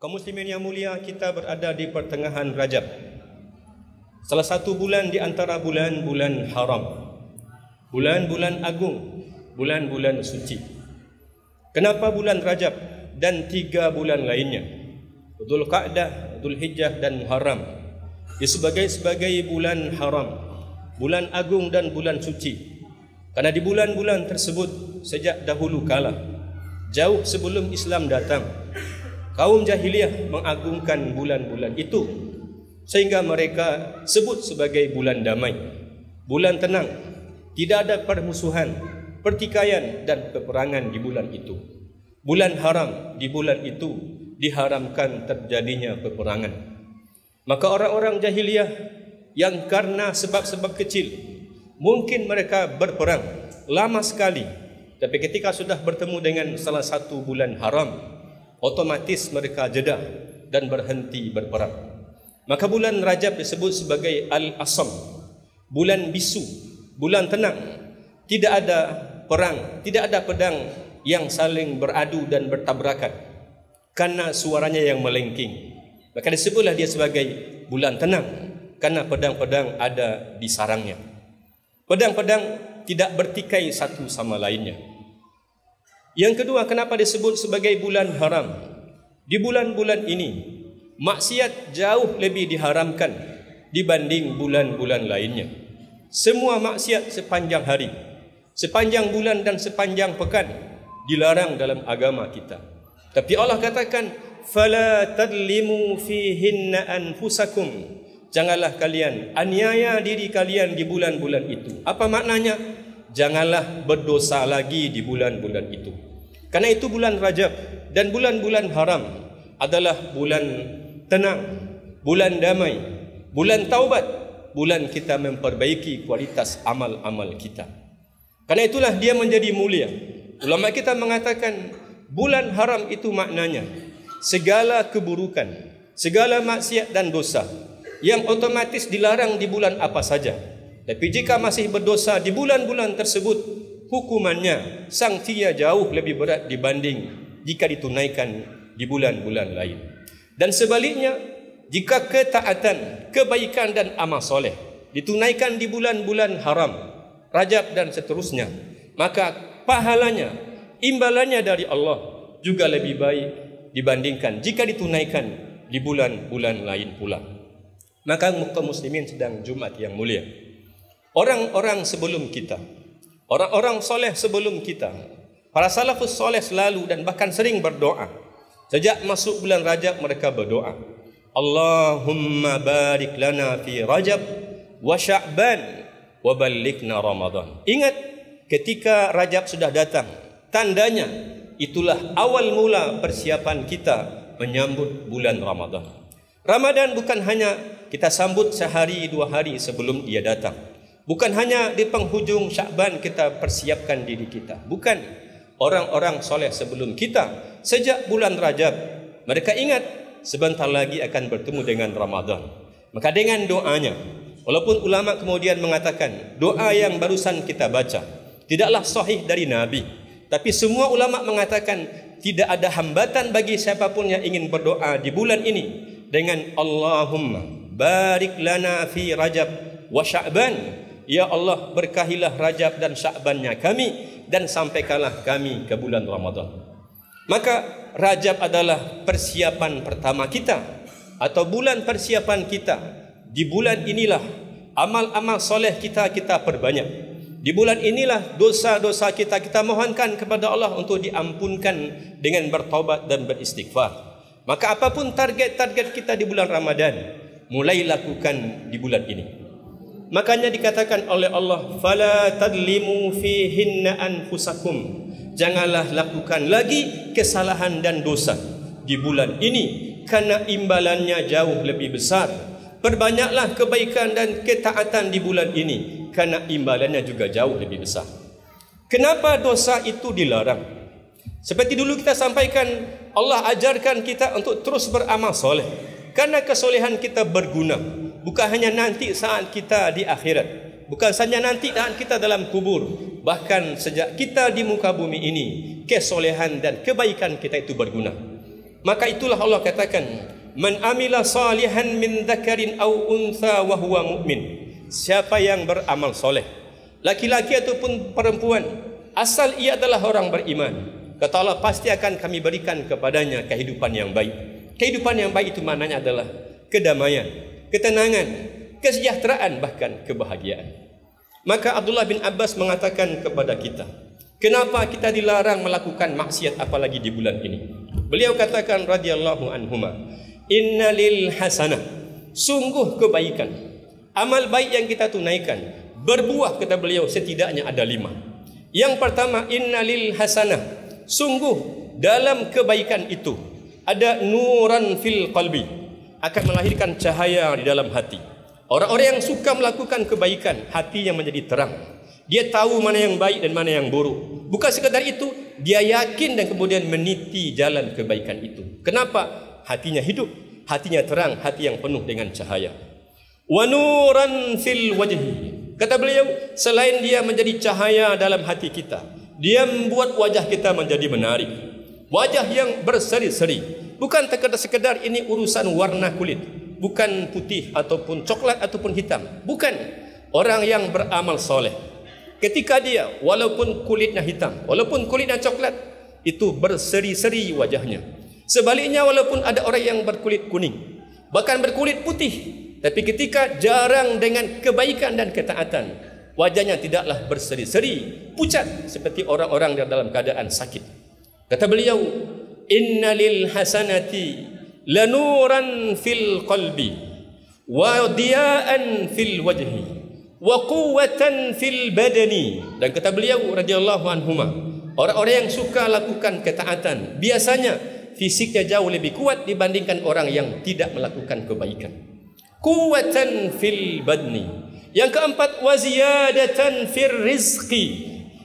Kaum muslimin yang mulia, kita berada di pertengahan Rajab. Salah satu bulan di antara bulan-bulan haram. Bulan-bulan agung, bulan-bulan suci. Kenapa bulan Rajab dan 3 bulan lainnya? Dzulqa'dah, Dzulhijjah dan Muharram sebagai bulan haram, bulan agung dan bulan suci. Karena di bulan-bulan tersebut sejak dahulu kala, jauh sebelum Islam datang, kaum jahiliyah mengagungkan bulan-bulan itu sehingga mereka sebut sebagai bulan damai, bulan tenang, tidak ada permusuhan, pertikaian dan peperangan di bulan itu. Bulan haram, di bulan itu diharamkan terjadinya peperangan. Maka orang-orang jahiliyah yang karena sebab-sebab kecil mungkin mereka berperang lama sekali, tapi ketika sudah bertemu dengan salah satu bulan haram, otomatis mereka jeda dan berhenti berperang. Maka bulan Rajab disebut sebagai Al-Asam, bulan bisu, bulan tenang. Tidak ada perang, tidak ada pedang yang saling beradu dan bertabrakan karena suaranya yang melengking. Maka disebutlah dia sebagai bulan tenang karena pedang-pedang ada di sarangnya. Pedang-pedang tidak bertikai satu sama lainnya. Yang kedua, kenapa disebut sebagai bulan haram? Di bulan-bulan ini maksiat jauh lebih diharamkan dibanding bulan-bulan lainnya. Semua maksiat sepanjang hari, sepanjang bulan dan sepanjang pekan dilarang dalam agama kita. Tapi Allah katakan, "Fala tadlimu fihinna anfusakum." Janganlah kalian aniaya diri kalian di bulan-bulan itu. Apa maknanya? Janganlah berdosa lagi di bulan-bulan itu. Karena itu bulan Rajab dan bulan-bulan haram adalah bulan tenang, bulan damai, bulan taubat, bulan kita memperbaiki kualitas amal-amal kita. Karena itulah dia menjadi mulia. Ulama kita mengatakan bulan haram itu maknanya segala keburukan, segala maksiat dan dosa yang otomatis dilarang di bulan apa saja. Tapi jika masih berdosa di bulan-bulan tersebut, hukumannya, sanksinya jauh lebih berat dibanding jika ditunaikan di bulan-bulan lain. Dan sebaliknya, jika ketaatan, kebaikan dan amal soleh ditunaikan di bulan-bulan haram, Rajab dan seterusnya, maka pahalanya, imbalannya dari Allah juga lebih baik dibandingkan jika ditunaikan di bulan-bulan lain pula. Maka kaum muslimin sedang Jumat yang mulia, orang-orang sebelum kita, orang-orang soleh sebelum kita, para salafus soleh selalu dan bahkan sering berdoa. Sejak masuk bulan Rajab mereka berdoa, Allahumma barik lana fi Rajab wa Sya'ban wa ballighna Ramadan. Ingat, ketika Rajab sudah datang, tandanya itulah awal mula persiapan kita menyambut bulan Ramadan. Ramadan bukan hanya kita sambut sehari 2 hari sebelum dia datang. Bukan hanya di penghujung Sya'ban kita persiapkan diri kita. Bukan. Orang-orang soleh sebelum kita, sejak bulan Rajab, mereka ingat sebentar lagi akan bertemu dengan Ramadan. Maka dengan doanya, walaupun ulama kemudian mengatakan doa yang barusan kita baca tidaklah sahih dari Nabi, tapi semua ulama mengatakan tidak ada hambatan bagi siapapun yang ingin berdoa di bulan ini dengan Allahumma barik lana fi Rajab wa Sya'ban. Ya Allah, berkahilah Rajab dan Sya'bannya kami dan sampaikanlah kami ke bulan Ramadan. Maka Rajab adalah persiapan pertama kita atau bulan persiapan kita. Di bulan inilah amal-amal soleh kita perbanyak. Di bulan inilah dosa-dosa kita mohonkan kepada Allah untuk diampunkan dengan bertaubat dan beristighfar. Maka apapun target-target kita di bulan Ramadan, mulai lakukan di bulan ini. Makanya dikatakan oleh Allah, fala tadlimu fihinna anfusakum. Janganlah lakukan lagi kesalahan dan dosa di bulan ini karena imbalannya jauh lebih besar. Perbanyaklah kebaikan dan ketaatan di bulan ini karena imbalannya juga jauh lebih besar. Kenapa dosa itu dilarang? Seperti dulu kita sampaikan, Allah ajarkan kita untuk terus beramal soleh karena kesolehan kita berguna. Bukan hanya nanti saat kita di akhirat, bukan saja nanti saat kita dalam kubur, bahkan sejak kita di muka bumi ini, kesolehan dan kebaikan kita itu berguna. Maka itulah Allah katakan, man amila salihan min dzakarin aw untha wa huwa mu'min. Siapa yang beramal soleh, laki-laki ataupun perempuan, asal ia adalah orang beriman, kata Allah, pasti akan kami berikan kepadanya kehidupan yang baik. Kehidupan yang baik itu maknanya adalah kedamaian, ketenangan, kesejahteraan, bahkan kebahagiaan. Maka Abdullah bin Abbas mengatakan kepada kita, kenapa kita dilarang melakukan maksiat apalagi di bulan ini? Beliau katakan radhiyallahu anhuma, innalil hasanah, sungguh kebaikan, amal baik yang kita tunaikan berbuah, kata beliau, setidaknya ada 5. Yang pertama, innalil hasanah, sungguh dalam kebaikan itu ada nuran fil qalbi, akan melahirkan cahaya di dalam hati. Orang-orang yang suka melakukan kebaikan, hatinya menjadi terang. Dia tahu mana yang baik dan mana yang buruk. Bukan sekadar itu, dia yakin dan kemudian meniti jalan kebaikan itu. Kenapa? Hatinya hidup, hatinya terang, hati yang penuh dengan cahaya. Wa nuran fil wajhi, kata beliau, selain dia menjadi cahaya dalam hati kita, dia membuat wajah kita menjadi menarik, wajah yang berseri-seri. Bukan sekedar ini urusan warna kulit, bukan putih ataupun coklat ataupun hitam, bukan. Orang yang beramal soleh, ketika dia walaupun kulitnya hitam, walaupun kulitnya coklat, itu berseri-seri wajahnya. Sebaliknya, walaupun ada orang yang berkulit kuning, bahkan berkulit putih, tapi ketika jarang dengan kebaikan dan ketaatan, wajahnya tidaklah berseri-seri, pucat seperti orang-orang yang dalam keadaan sakit. Kata beliau, innalil hasanati lanuran fil qalbi wa diya'an fil wajhi wa quwwatan fil badani. Dan kata beliau radhiyallahu anhuma, orang-orang yang suka lakukan ketaatan biasanya fisiknya jauh lebih kuat dibandingkan orang yang tidak melakukan kebaikan. Quwwatan fil badni. Yang keempat, wa ziyadatan fir rizqi.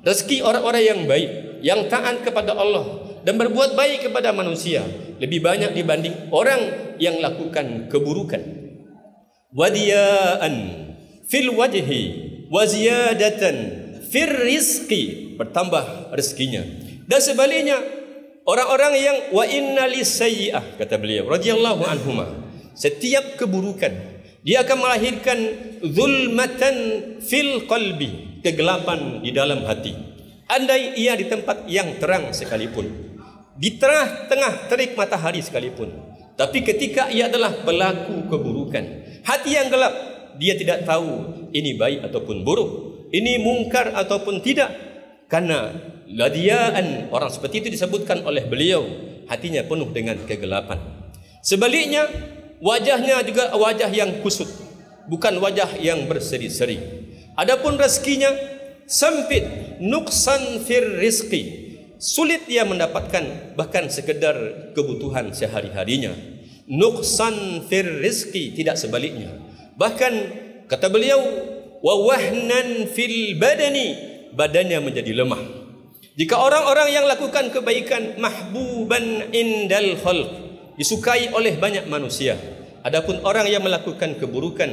Rezeki orang-orang yang baik, yang taat kepada Allah dan berbuat baik kepada manusia lebih banyak dibanding orang yang lakukan keburukan. Wadiyaan fil wajhi wa ziyadatan fir rizqi, bertambah rezekinya. Dan sebaliknya, orang-orang yang wa innalis sayyi'ah, kata beliau radhiyallahu anhuma, setiap keburukan dia akan melahirkan zulmatan fil qalbi, kegelapan di dalam hati. Andai ia di tempat yang terang sekalipun, di tengah terik matahari sekalipun, tapi ketika ia adalah pelaku keburukan, hati yang gelap, dia tidak tahu ini baik ataupun buruk, ini mungkar ataupun tidak. Karena ladiaan, orang seperti itu disebutkan oleh beliau, hatinya penuh dengan kegelapan. Sebaliknya, wajahnya juga wajah yang kusut, bukan wajah yang berseri-seri. Adapun rezekinya sempit, nuqsan fir rizqi, sulit dia mendapatkan bahkan sekedar kebutuhan sehari-harinya. Nuqsan fir rizqi, tidak sebaliknya. Bahkan kata beliau, wa wahnan fil badani, badannya menjadi lemah. Jika orang-orang yang lakukan kebaikan mahbuban indal khalq, disukai oleh banyak manusia, adapun orang yang melakukan keburukan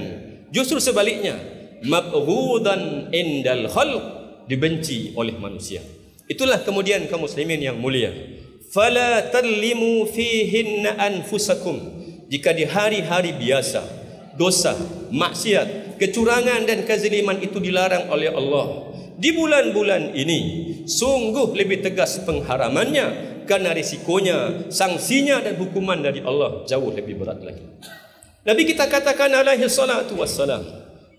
justru sebaliknya, mabghudan indal khalq, dibenci oleh manusia. Itulah kemudian kaum muslimin yang mulia, fala tallimu fihinna anfusakum, jika di hari-hari biasa dosa, maksiat, kecurangan dan kezaliman itu dilarang oleh Allah, di bulan-bulan ini sungguh lebih tegas pengharamannya, karena risikonya, sanksinya dan hukuman dari Allah jauh lebih berat lagi. Nabi kita katakan alaihi salatu wassalam,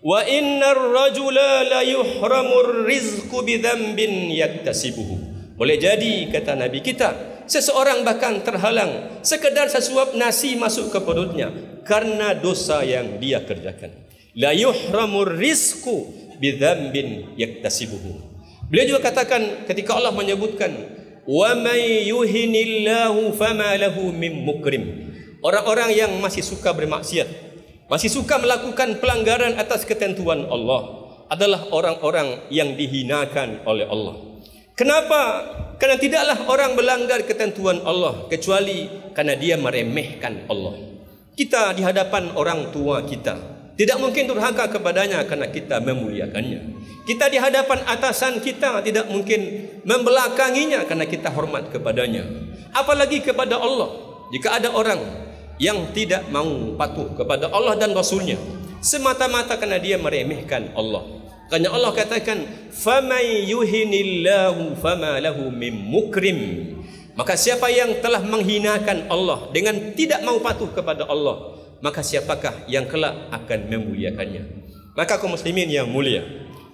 wa innar rajula la yuhramur rizqu bidzambin yaktasibuhu. Boleh jadi, kata Nabi kita, seseorang bahkan terhalang sekedar sesuap nasi masuk ke perutnya karena dosa yang dia kerjakan. La yuhramur rizqu bidzambin yaktasibuhu. Beliau juga katakan ketika Allah menyebutkan wa may yuhinillahu fama lahu mim mukrim, orang-orang yang masih suka bermaksiat, masih suka melakukan pelanggaran atas ketentuan Allah, adalah orang-orang yang dihinakan oleh Allah. Kenapa? Karena tidaklah orang melanggar ketentuan Allah kecuali karena dia meremehkan Allah. Kita di hadapan orang tua kita tidak mungkin durhaka kepadanya karena kita memuliakannya. Kita di hadapan atasan kita tidak mungkin membelakanginya karena kita hormat kepadanya. Apalagi kepada Allah. Jika ada orang yang tidak mau patuh kepada Allah dan Rasulnya semata-mata kerana dia meremehkan Allah, kerana Allah katakan faman yuhinillahu fama lahu mim mukrim, maka siapa yang telah menghinakan Allah dengan tidak mau patuh kepada Allah, maka siapakah yang kelak akan memuliakannya? Maka kaum muslimin yang mulia,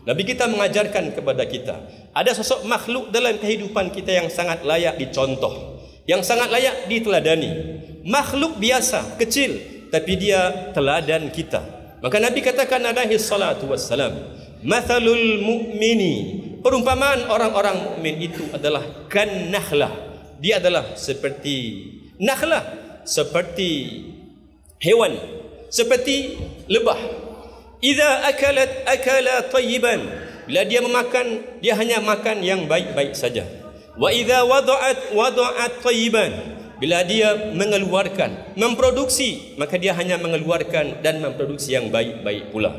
Nabi kita mengajarkan kepada kita ada sosok makhluk dalam kehidupan kita yang sangat layak dicontoh, yang sangat layak diteladani. Makhluk biasa, kecil, tapi dia teladan kita. Maka Nabi katakan alaihi salatu wassalam, mathalul mu'mini, perumpamaan orang-orang mukmin itu adalah kan nakhlah. Dia adalah seperti nakhlah, seperti hewan, seperti lebah. Idza akalat akala tayyiban, bila dia memakan, dia hanya makan yang baik-baik saja. Wa idza wada'at tayyiban, bila dia mengeluarkan, memproduksi, maka dia hanya mengeluarkan dan memproduksi yang baik-baik pula.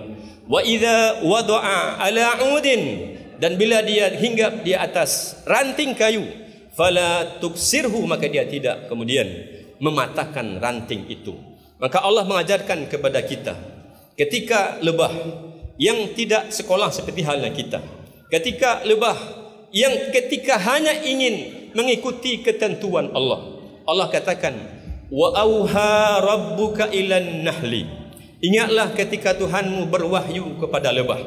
Wa idza wada'a ala 'udin, dan bila dia hinggap di atas ranting kayu, fala tuksirhu, maka dia tidak kemudian mematahkan ranting itu. Maka Allah mengajarkan kepada kita, ketika lebah yang tidak sekolah seperti halnya kita, ketika lebah yang ketika hanya ingin mengikuti ketentuan Allah, Allah katakan wa auha rabbuka ilan nahli, ingatlah ketika Tuhanmu berwahyu kepada lebah.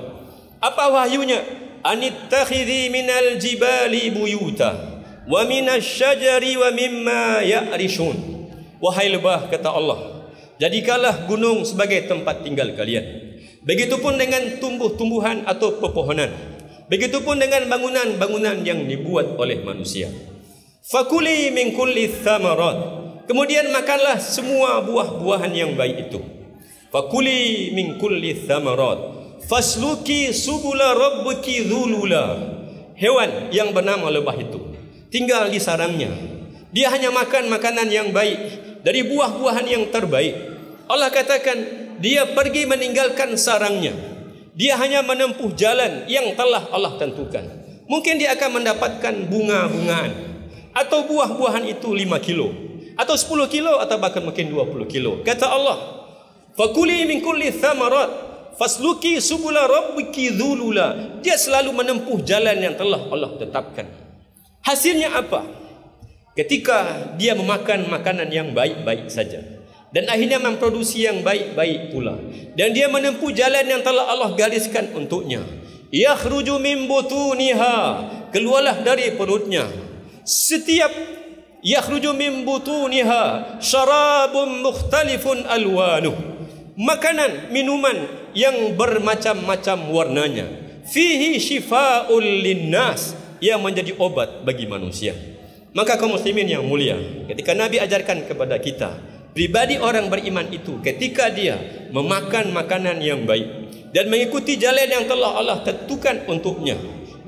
Apa wahyunya? Anittakhidhi minal jibali buyuta wa minasy syajari wa mimma ya'rishun. Wahai lebah, kata Allah, jadikanlah gunung sebagai tempat tinggal kalian. Begitupun dengan tumbuh-tumbuhan atau pepohonan. Begitupun dengan bangunan-bangunan yang dibuat oleh manusia. Fakuli min kulli thamarat, kemudian makanlah semua buah-buahan yang baik itu. Fakuli min kulli thamarat fasluki subula rabbuki dhulula. Hewan yang bernama lebah itu tinggal di sarangnya. Dia hanya makan makanan yang baik dari buah-buahan yang terbaik. Allah katakan dia pergi meninggalkan sarangnya. Dia hanya menempuh jalan yang telah Allah tentukan. Mungkin dia akan mendapatkan bunga-bungaan atau buah-buahan itu 5 kilo atau 10 kilo atau bahkan mungkin 20 kilo. Kata Allah, fakuli min kulli thamarat fasluki subula rabbiki dhulula. Dia selalu menempuh jalan yang telah Allah tetapkan. Hasilnya apa? Ketika dia memakan makanan yang baik-baik saja dan akhirnya memproduksi yang baik-baik pula, dan dia menempuh jalan yang telah Allah gariskan untuknya, yakhruju min butuniha, keluarlah dari perutnya, setiap yakhruju min butuniha syarabun mukhtalifun alwanuh, makanan, minuman yang bermacam-macam warnanya, fihi shifaa'ul linnas, yang menjadi obat bagi manusia. Maka kaum muslimin yang mulia, ketika Nabi ajarkan kepada kita, pribadi orang beriman itu ketika dia memakan makanan yang baik dan mengikuti jalan yang telah Allah tentukan untuknya,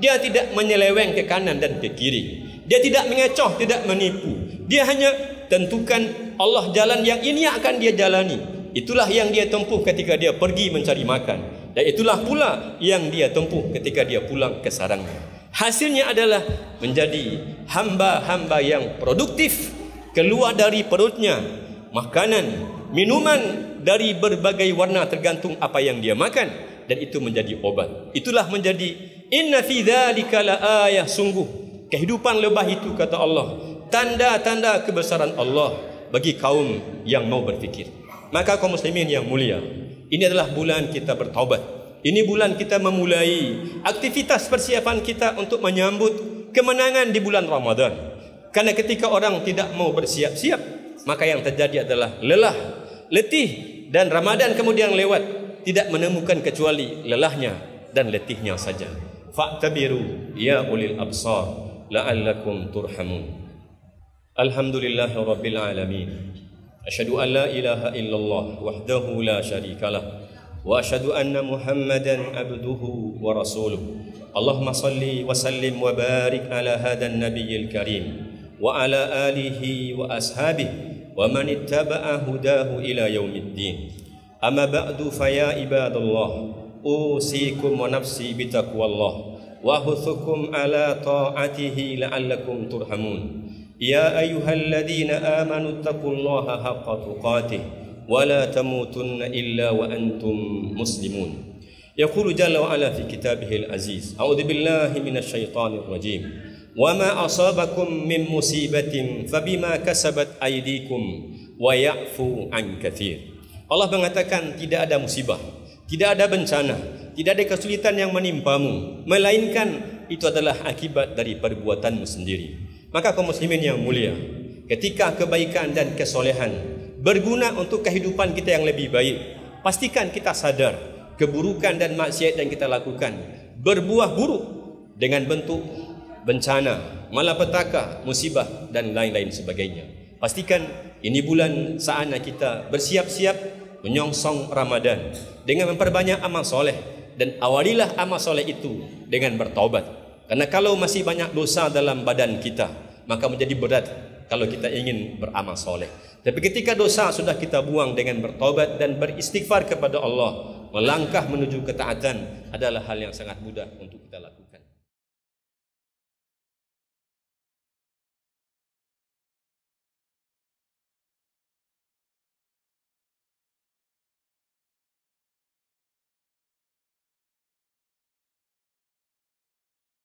dia tidak menyeleweng ke kanan dan ke kiri, dia tidak mengecoh, tidak menipu, dia hanya tentukan Allah jalan yang ini akan dia jalani. Itulah yang dia tempuh ketika dia pergi mencari makan, dan itulah pula yang dia tempuh ketika dia pulang ke sarangnya. Hasilnya adalah menjadi hamba-hamba yang produktif, keluar dari perutnya makanan, minuman dari berbagai warna tergantung apa yang dia makan, dan itu menjadi obat. Itulah menjadi inna fi dzalika laayah, sungguh kehidupan lebah itu, kata Allah, tanda-tanda kebesaran Allah bagi kaum yang mau berfikir. Maka kaum muslimin yang mulia, ini adalah bulan kita bertaubat. Ini bulan kita memulai aktivitas persiapan kita untuk menyambut kemenangan di bulan Ramadan. Karena ketika orang tidak mau bersiap-siap, maka yang terjadi adalah lelah, letih, dan Ramadan kemudian lewat, tidak menemukan kecuali lelahnya dan letihnya saja. Fa'tabiru ya ulil absar la'allakum turhamun. Alhamdulillahirabbil alamin. Asyhadu an la ilaha illallah wahdahu la syarikalah wa asyhadu anna Muhammadan abduhu wa rasuluh. Allahumma salli wa sallim wa barik ala hadan nabiyil karim wa ala alihi wa ashabihi wa man ittaba'a hudahu ila yaumiddin. Amma ba'du, fa ya ibadallah, usikum wa nafsi bitaqwallah wa huthukum ala ta'atihi la'allakum turhamun. Ya ayyuhalladzina amanu taqullaha haqqa tuqatih wa la tamutunna illa wa antum muslimun. Yaqulu jalla wa ala fi kitabihil aziz. A'udzu billahi minasy syaithanir rajim. Wa ma asabakum min musibatin fabima kasabat aydikum wa ya'fu an katsir. Allah mengatakan tidak ada musibah, tidak ada bencana, tidak ada kesulitan yang menimpamu, melainkan itu adalah akibat dari perbuatanmu sendiri. Maka kaum muslimin yang mulia, ketika kebaikan dan kesolehan berguna untuk kehidupan kita yang lebih baik, pastikan kita sadar keburukan dan maksiat yang kita lakukan berbuah buruk dengan bentuk bencana, malapetaka, musibah dan lain-lain sebagainya. Pastikan ini bulan saatnya kita bersiap-siap menyongsong Ramadan dengan memperbanyak amal soleh, dan awalilah amal soleh itu dengan bertaubat. Karena kalau masih banyak dosa dalam badan kita, maka menjadi berat kalau kita ingin beramal soleh. Tapi ketika dosa sudah kita buang dengan bertaubat dan beristighfar kepada Allah, melangkah menuju ketaatan adalah hal yang sangat mudah untuk kita lakukan.